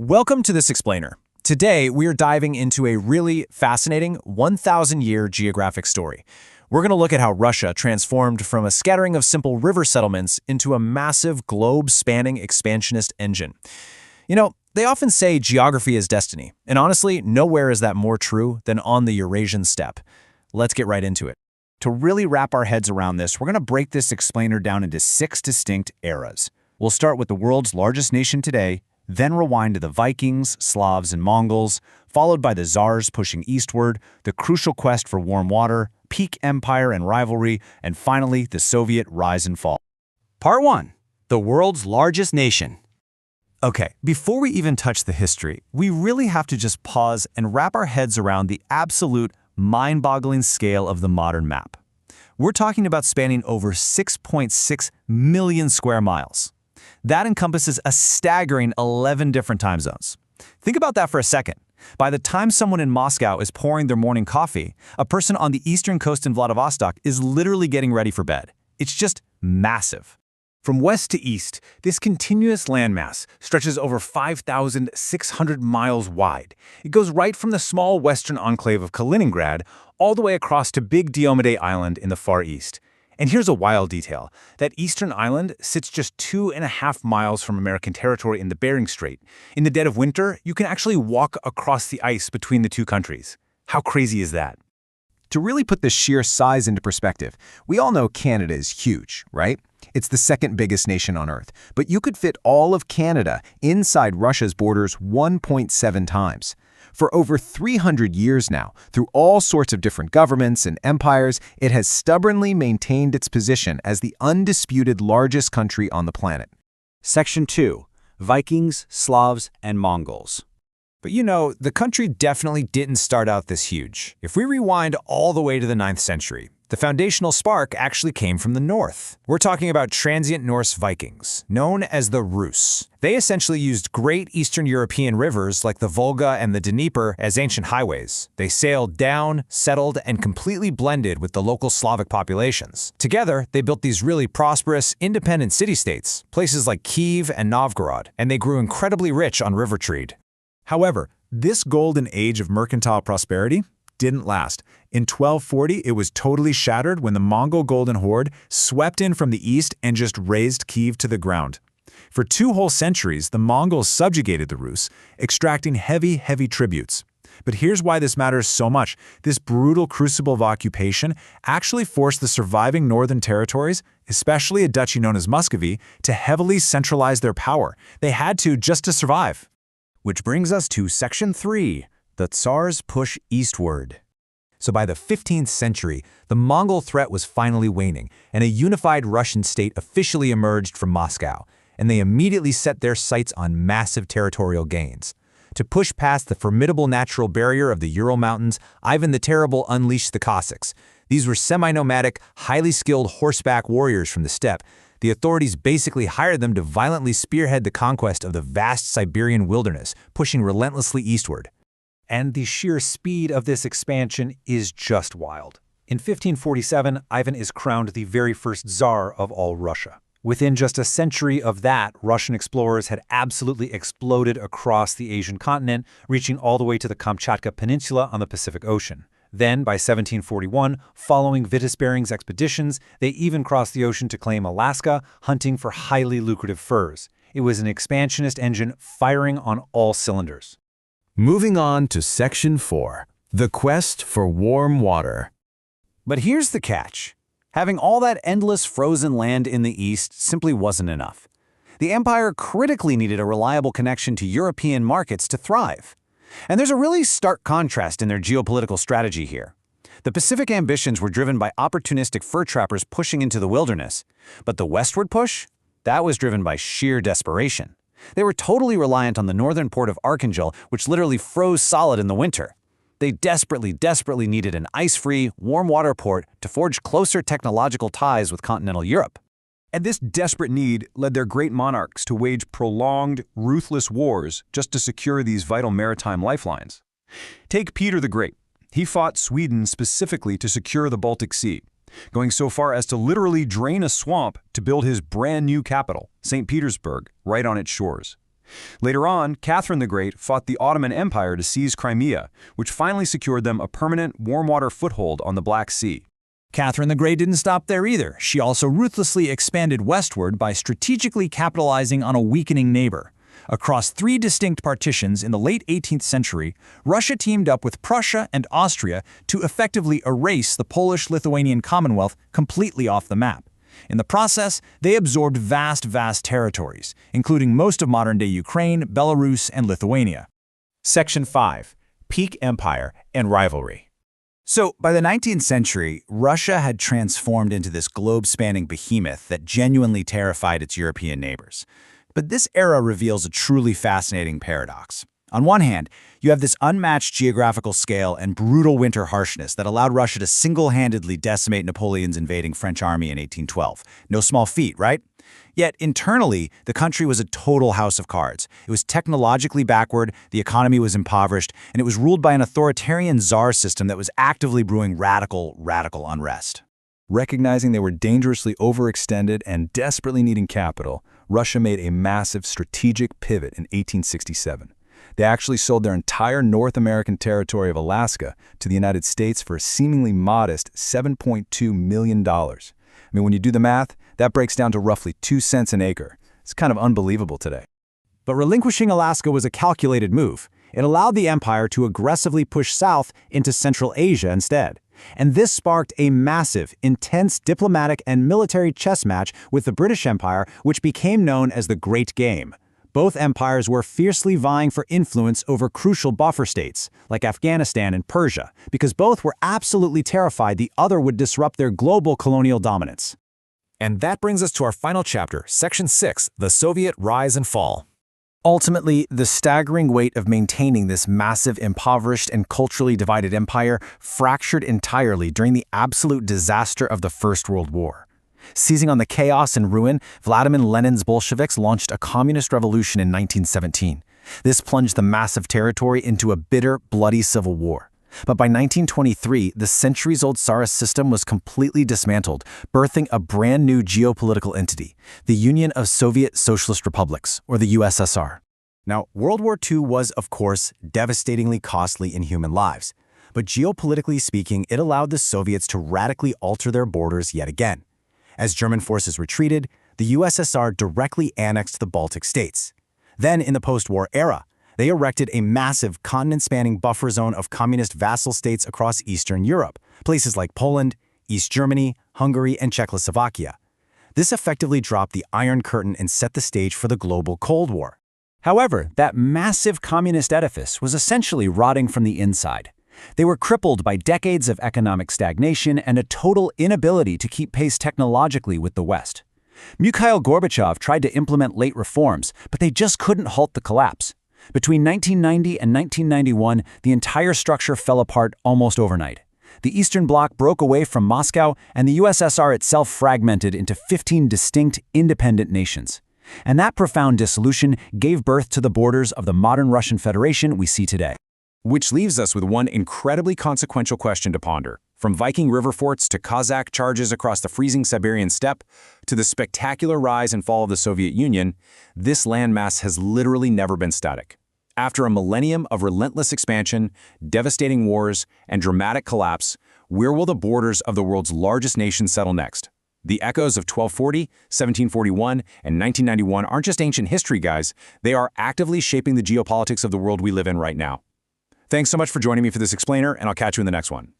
Welcome to this explainer. Today, we are diving into a really fascinating 1,000-year geographic story. We're going to look at how Russia transformed from a scattering of simple river settlements into a massive globe-spanning expansionist engine. You know, they often say geography is destiny, and honestly, nowhere is that more true than on the Eurasian steppe. Let's get right into it. To really wrap our heads around this, we're going to break this explainer down into 6 distinct eras. We'll start with the world's largest nation today, then rewind to the Vikings, Slavs, and Mongols, followed by the Tsars pushing eastward, the crucial quest for warm water, peak empire and rivalry, and finally, the Soviet rise and fall. Part 1. The world's largest nation. Okay, before we even touch the history, we really have to just pause and wrap our heads around the absolute mind-boggling scale of the modern map. We're talking about spanning over 6.6 million square miles. That encompasses a staggering 11 different time zones. Think about that for a second. By the time someone in Moscow is pouring their morning coffee, a person on the eastern coast in Vladivostok is literally getting ready for bed. It's just massive. From west to east, this continuous landmass stretches over 5,600 miles wide. It goes right from the small western enclave of Kaliningrad all the way across to Big Diomede Island in the Far East. And here's a wild detail. That eastern island sits just 2.5 miles from American territory in the Bering Strait. In the dead of winter, you can actually walk across the ice between the two countries. How crazy is that? To really put the sheer size into perspective, we all know Canada is huge, right? It's the second biggest nation on Earth, but you could fit all of Canada inside Russia's borders 1.7 times. For over 300 years now, through all sorts of different governments and empires, it has stubbornly maintained its position as the undisputed largest country on the planet. Section 2. Vikings, Slavs, and Mongols. But you know, the country definitely didn't start out this huge. If we rewind all the way to the 9th century, the foundational spark actually came from the north. We're talking about transient Norse Vikings, known as the Rus. They essentially used great Eastern European rivers like the Volga and the Dnieper as ancient highways. They sailed down, settled, and completely blended with the local Slavic populations. Together, they built these really prosperous, independent city-states, places like Kiev and Novgorod, and they grew incredibly rich on river trade. However, this golden age of mercantile prosperity didn't last. In 1240, it was totally shattered when the Mongol Golden Horde swept in from the east and just razed Kiev to the ground. For 2 whole centuries, the Mongols subjugated the Rus, extracting heavy tributes. But here's why this matters so much. This brutal crucible of occupation actually forced the surviving northern territories, especially a duchy known as Muscovy, to heavily centralize their power. They had to just to survive. Which brings us to Section 3. The Tsars push eastward. So by the 15th century, the Mongol threat was finally waning, and a unified Russian state officially emerged from Moscow, and they immediately set their sights on massive territorial gains. To push past the formidable natural barrier of the Ural Mountains, Ivan the Terrible unleashed the Cossacks. These were semi-nomadic, highly skilled horseback warriors from the steppe. The authorities basically hired them to violently spearhead the conquest of the vast Siberian wilderness, pushing relentlessly eastward. And the sheer speed of this expansion is just wild. In 1547, Ivan is crowned the very first Tsar of all Russia. Within just a century of that, Russian explorers had absolutely exploded across the Asian continent, reaching all the way to the Kamchatka Peninsula on the Pacific Ocean. Then, by 1741, following Vitus Bering's expeditions, they even crossed the ocean to claim Alaska, hunting for highly lucrative furs. It was an expansionist engine firing on all cylinders. Moving on to Section 4. The quest for warm water. But here's the catch. Having all that endless frozen land in the east simply wasn't enough. The empire critically needed a reliable connection to European markets to thrive. And there's a really stark contrast in their geopolitical strategy here. The Pacific ambitions were driven by opportunistic fur trappers pushing into the wilderness, but the westward push? That was driven by sheer desperation. They were totally reliant on the northern port of Archangel, which literally froze solid in the winter. They desperately needed an ice-free, warm-water port to forge closer technological ties with continental Europe. And this desperate need led their great monarchs to wage prolonged, ruthless wars just to secure these vital maritime lifelines. Take Peter the Great. He fought Sweden specifically to secure the Baltic Sea, going so far as to literally drain a swamp to build his brand new capital, St. Petersburg, right on its shores. Later on, Catherine the Great fought the Ottoman Empire to seize Crimea, which finally secured them a permanent warm-water foothold on the Black Sea. Catherine the Great didn't stop there either. She also ruthlessly expanded westward by strategically capitalizing on a weakening neighbor. Across 3 distinct partitions in the late 18th century, Russia teamed up with Prussia and Austria to effectively erase the Polish-Lithuanian Commonwealth completely off the map. In the process, they absorbed vast territories, including most of modern-day Ukraine, Belarus, and Lithuania. Section 5. Peak Empire and Rivalry. So, by the 19th century, Russia had transformed into this globe-spanning behemoth that genuinely terrified its European neighbors. But this era reveals a truly fascinating paradox. On one hand, you have this unmatched geographical scale and brutal winter harshness that allowed Russia to single-handedly decimate Napoleon's invading French army in 1812. No small feat, right? Yet internally, the country was a total house of cards. It was technologically backward, the economy was impoverished, and it was ruled by an authoritarian czar system that was actively brewing radical unrest. Recognizing they were dangerously overextended and desperately needing capital, Russia made a massive strategic pivot in 1867. They actually sold their entire North American territory of Alaska to the United States for a seemingly modest $7.2 million. When you do the math, that breaks down to roughly 2 cents an acre. It's kind of unbelievable today. But relinquishing Alaska was a calculated move. It allowed the empire to aggressively push south into Central Asia instead. And this sparked a massive, intense diplomatic and military chess match with the British Empire, which became known as the Great Game. Both empires were fiercely vying for influence over crucial buffer states, like Afghanistan and Persia, because both were absolutely terrified the other would disrupt their global colonial dominance. And that brings us to our final chapter, Section 6, the Soviet Rise and Fall. Ultimately, the staggering weight of maintaining this massive, impoverished, and culturally divided empire fractured entirely during the absolute disaster of the First World War. Seizing on the chaos and ruin, Vladimir Lenin's Bolsheviks launched a communist revolution in 1917. This plunged the massive territory into a bitter, bloody civil war. But by 1923, the centuries-old Tsarist system was completely dismantled, birthing a brand new geopolitical entity, the Union of Soviet Socialist Republics, or the USSR. Now, World War II was, of course, devastatingly costly in human lives. But geopolitically speaking, it allowed the Soviets to radically alter their borders yet again. As German forces retreated, the USSR directly annexed the Baltic states. Then, in the post-war era, they erected a massive continent-spanning buffer zone of communist vassal states across Eastern Europe, places like Poland, East Germany, Hungary, and Czechoslovakia. This effectively dropped the Iron Curtain and set the stage for the global Cold War. However, that massive communist edifice was essentially rotting from the inside. They were crippled by decades of economic stagnation and a total inability to keep pace technologically with the West. Mikhail Gorbachev tried to implement late reforms, but they just couldn't halt the collapse. Between 1990 and 1991, the entire structure fell apart almost overnight. The Eastern Bloc broke away from Moscow, and the USSR itself fragmented into 15 distinct, independent nations. And that profound dissolution gave birth to the borders of the modern Russian Federation we see today. Which leaves us with one incredibly consequential question to ponder. From Viking river forts to Cossack charges across the freezing Siberian steppe, to the spectacular rise and fall of the Soviet Union, this landmass has literally never been static. After a millennium of relentless expansion, devastating wars, and dramatic collapse, where will the borders of the world's largest nation settle next? The echoes of 1240, 1741, and 1991 aren't just ancient history, guys. They are actively shaping the geopolitics of the world we live in right now. Thanks so much for joining me for this explainer, and I'll catch you in the next one.